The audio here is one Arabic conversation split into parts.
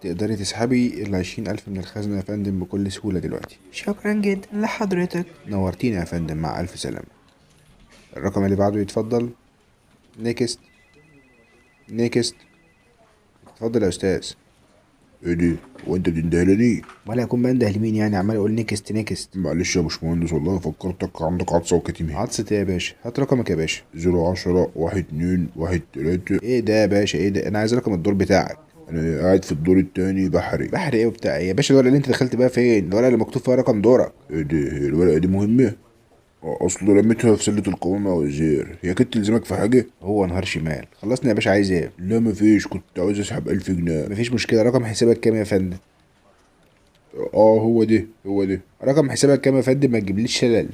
تقدري تسحبي ال20,000 من الخزنة يا فندم بكل سهولة دلوقتي. شكرا جدا لحضرتك. نورتينا يا فندم، مع ألف سلامة. الرقم اللي بعده يتفضل. نيكست. نيكست. اتفضل يا أستاذ. ايه دي؟ هو انت بتندهلني؟ ولا أكون بنده لمين يعني، عمال أقول نيكست نيكست. معلش يا باشمهندس، والله فكرتك عندك عطسة وكتيمة. عطسة إيه يا باشا؟ هات رقمك يا باشا. 010 12 13. ايه ده يا باشا؟ ايه ده؟ انا عايز رقم الدور بتاعك. انا قاعد في الدور التاني بحري. بحر ايه وبتاع إيه؟ يا باشا الورقة اللي انت دخلت بيها فين؟ الورقة اللي مكتوب فيها رقم دورك. ايه دي؟ هي الورقة دي مهمة؟ اصل رميتها في سلة القوامة يا وزير. هي كانت تلزمك في حاجة؟ هو نهار شمال. خلصني يا باشا، عايز ايه؟ لا مفيش، كنت عاوز اسحب 1000 جنيه. مفيش مشكلة. رقم حسابك كام يا فندم؟ اه هو ده. رقم حسابك كام يا فندم؟ ما تجيبليش شلل.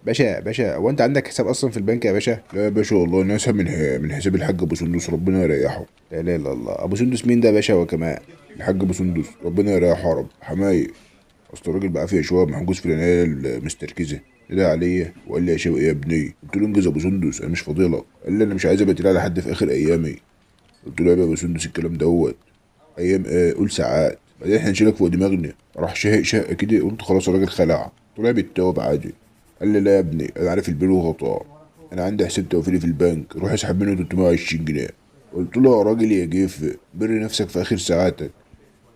باشا هو انت عندك حساب اصلا في البنك يا باشا؟ لا يا باشا، والله انا اسحب من حساب الحاج ابو سندس، ربنا يريحه. لا اله الا الله. ابو سندس مين ده يا باشا هو كمان؟ الحاج ابو سندس ربنا يريحه يا رب، حماية. اصل الراجل بقى فيها شويه محجوز في العنايه المستركزه. نادى عليا وقال لي يا شوقي يا ابني. قلت له انجز يا ابو سندس، انا مش فاضيلك. قال لي انا مش عايز ابقى على حد في اخر ايامي. قلت له يا ابو سندس الكلام دوت ايام ايه؟ قول ساعات، بعدين احنا نشيلك فوق دماغنا. راح شهق شهق كده، قلت خلاص الراجل خلع، طلع بالتوب عادي. قال لي لا يا ابني، انا عارف البيل وغطاه، انا عندي حساب توفيري في البنك، روح اسحب منه 320 جنيه. قلت له يا راجل يا جيف، بري نفسك في اخر ساعاتك.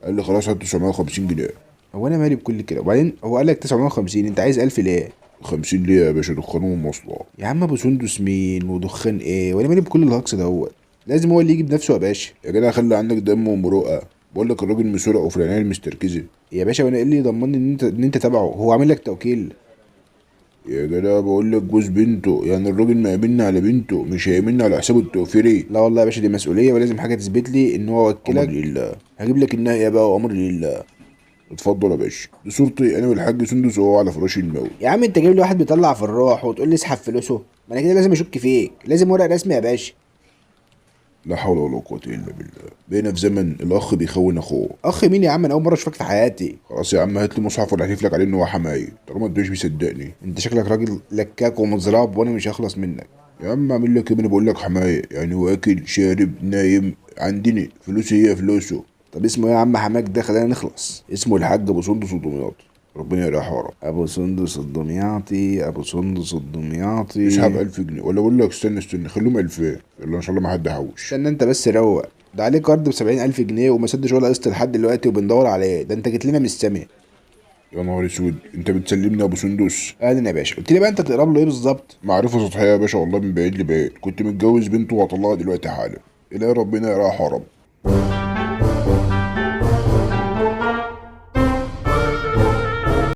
قال لي خلاص هات 950 جنيه. هو انا مالي بكل كده؟ وبعدين هو قال لك 950، انت عايز 1000 ليه؟ 50 ليه يا باشا؟ دخانهم ومواصلات. يا عم ابو سندس مين ودخان ايه؟ وانا مالي بكل الهجص دوت؟ لازم هو اللي يجي بنفسه يا باشا. يا جدع خلي عندك دم ومروءه، بقول لك الراجل مسرق وفي العنايه المستركزه. يا باشا وانا ايه اللي يضمنني ان انت تبعه؟ هو عامل لك توكيل؟ يا جدع بقول لك جوز بنته، يعني الراجل ما يأمن على بنته مش هيأمن على حسابه التوفيري. لا والله يا باشا، دي مسؤوليه ولازم حاجه تثبت لي ان هو امر وكلك. لله. هجيب لك النهايه بقى، وامر لله. اتفضل يا باشا، دي صورتي انا والحاج سندس وهو على فراش الموت. يا عم انت جايب لي واحد بيطلع في الروح وتقول لي اسحب فلوسه؟ ما انا كده لازم اشك فيك، لازم ورق رسمي يا باشا. لا حول ولا قوه الا بالله، بقينا في زمن الاخ بيخون اخوه. اخ مين يا عم؟ انا اول مره اشوفك في حياتي. خلاص يا عم هات لي مصحف ولا احلف لك عليه ان هو حماي، طالما انت مش مصدقني. انت شكلك راجل لكاك ومزراب وانا مش هخلص منك. يا عم اعمل لك ايه؟ انا بقول لك حماية، يعني واكل شارب نايم عندني، فلوسي هي فلوسه. طب اسمه ايه يا عم حماك ده؟ خلينا نخلص. اسمه الحاج ابو سندس ودمياط، ربنا يريحه يا رب. ابو سندس الدمياطي، ابو سندس اسحب الدمياطي. 1000 جنيه، ولا بقول لك استنى خليهم 2000، يلا ان شاء الله ما حد حوش. استنى انت بس روق. ده عليه كارد ب70,000 جنيه وما سدش ولا قسط لحد دلوقتي وبندور عليه. ده انت جيت لنا من السما. يا نهار اسود، انت بتسلمني يا ابو سندس؟ اهلا يا باشا. قلت لي بقى انت تقرب له ايه بالظبط؟ معرفة سطحية يا باشا، والله من بعيد لبعيد. كنت متجوز بنته وهطلقها دلوقتي حالا. إلهي ربنا يريحها يا رب.